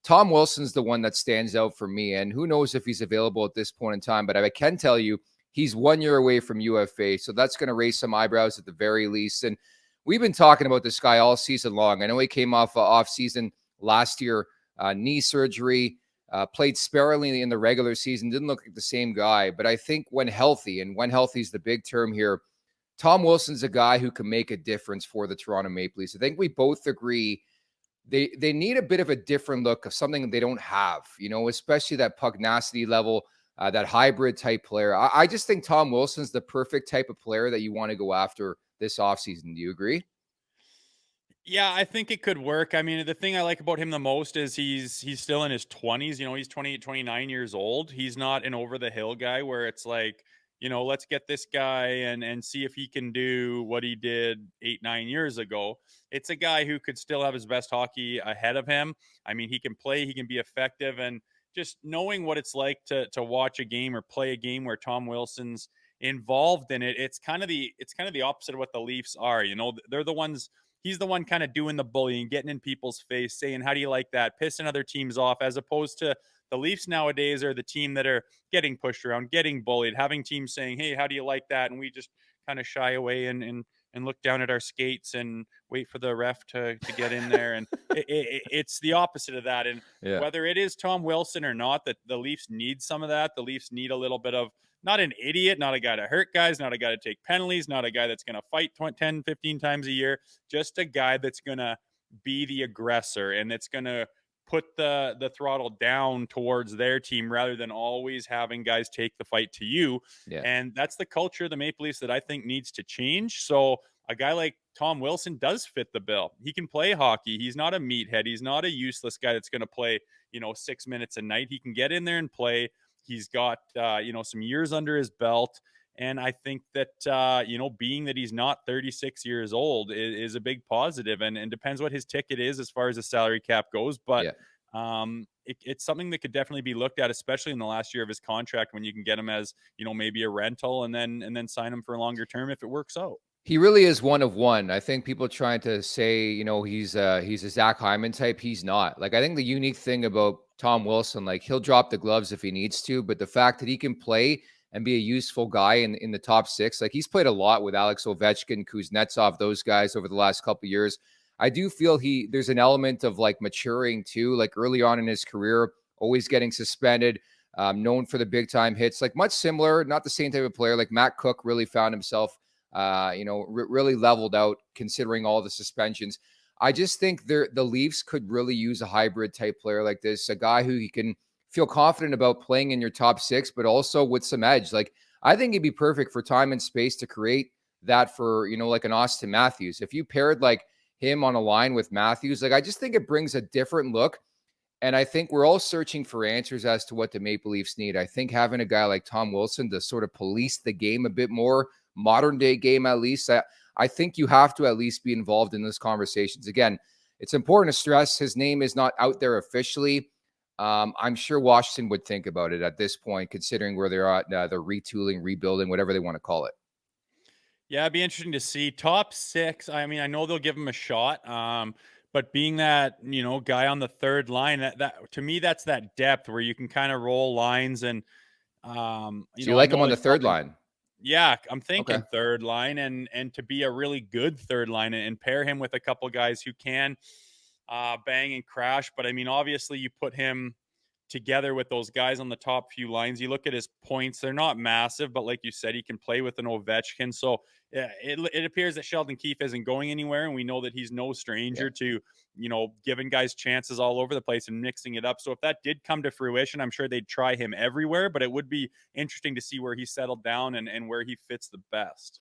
Tom Wilson's the one that stands out for me. And who knows if he's available at this point in time, but I can tell you he's 1 year away from UFA. So that's going to raise some eyebrows at the very least. And we've been talking about this guy all season long. I know he came off season last year, knee surgery, played sparingly in the regular season, didn't look like the same guy. But I think when healthy, and when healthy is the big term here, Tom Wilson's a guy who can make a difference for the Toronto Maple Leafs. I think we both agree they need a bit of a different look of something they don't have, especially that pugnacity level, that hybrid type player. I just think Tom Wilson's the perfect type of player that you want to go after this offseason. Do you agree? Yeah, I think it could work. I mean, the thing I like about him the most is he's still in his 20s. He's 28, 29 years old. He's not an over the hill guy where it's like, let's get this guy and see if he can do what he did 8, 9 years ago. It's a guy who could still have his best hockey ahead of him. I mean, he can play, he can be effective, and just knowing what it's like to watch a game or play a game where Tom Wilson's involved in it, it's kind of the opposite of what the Leafs are. They're the ones. He's the one kind of doing the bullying, getting in people's face, saying, how do you like that? Pissing other teams off, as opposed to the Leafs nowadays are the team that are getting pushed around, getting bullied, having teams saying, hey, how do you like that? And we just kind of shy away and look down at our skates and wait for the ref to get in there. And it's the opposite of that. And Yeah. whether it is Tom Wilson or not, that the Leafs need some of that. The Leafs need a little bit of, not an idiot, not a guy to hurt guys, not a guy to take penalties, not a guy that's going to fight 10, 15 times a year, just a guy that's going to be the aggressor and that's going to put the throttle down towards their team rather than always having guys take the fight to you. Yeah. And that's the culture of the Maple Leafs that I think needs to change. So a guy like Tom Wilson does fit the bill. He can play hockey. He's not a meathead. He's not a useless guy that's going to play, 6 minutes a night. He can get in there and play. He's got, some years under his belt. And I think that, being that he's not 36 years old is a big positive, and depends what his ticket is as far as the salary cap goes. But Yeah. it's something that could definitely be looked at, especially in the last year of his contract, when you can get him as, maybe a rental and then sign him for a longer term if it works out. He really is one of one. I think people trying to say, he's a Zach Hyman type. He's not. Like, I think the unique thing about Tom Wilson, like, he'll drop the gloves if he needs to, but the fact that he can play and be a useful guy in the top six, like, he's played a lot with Alex Ovechkin, Kuznetsov, those guys over the last couple of years. I do feel there's an element of like maturing too, like early on in his career, always getting suspended, known for the big time hits, like much similar, not the same type of player. Like Matt Cook really found himself really leveled out considering all the suspensions. I just think the Leafs could really use a hybrid type player like this, a guy who you can feel confident about playing in your top six, but also with some edge. Like, I think he'd be perfect for time and space to create that for, like an Austin Matthews. If you paired like him on a line with Matthews, like, I just think it brings a different look. And I think we're all searching for answers as to what the Maple Leafs need. I think having a guy like Tom Wilson to sort of police the game a bit more, modern day game at least, I think you have to at least be involved in those conversations. Again, it's important to stress his name is not out there officially. I'm sure Washington would think about it at this point, considering where they're at. They're retooling, rebuilding, whatever they want to call it. Yeah, it'd be interesting to see top six. I mean, I know they'll give him a shot. But being that, guy on the third line, that to me, that's that depth where you can kind of roll lines. And So you I like him know on the there's third probably, line? yeah, I'm Okay. thinking third line, and to be a really good third line and pair him with a couple guys who can bang and crash. But I mean, obviously, you put him together with those guys on the top few lines. You look at his points; they're not massive, but like you said, he can play with an Ovechkin. So yeah, it appears that Sheldon Keefe isn't going anywhere, and we know that he's no Yeah. stranger to giving guys chances all over the place and mixing it up. So if that did come to fruition, I'm sure they'd try him everywhere. But it would be interesting to see where he settled down and where he fits the best.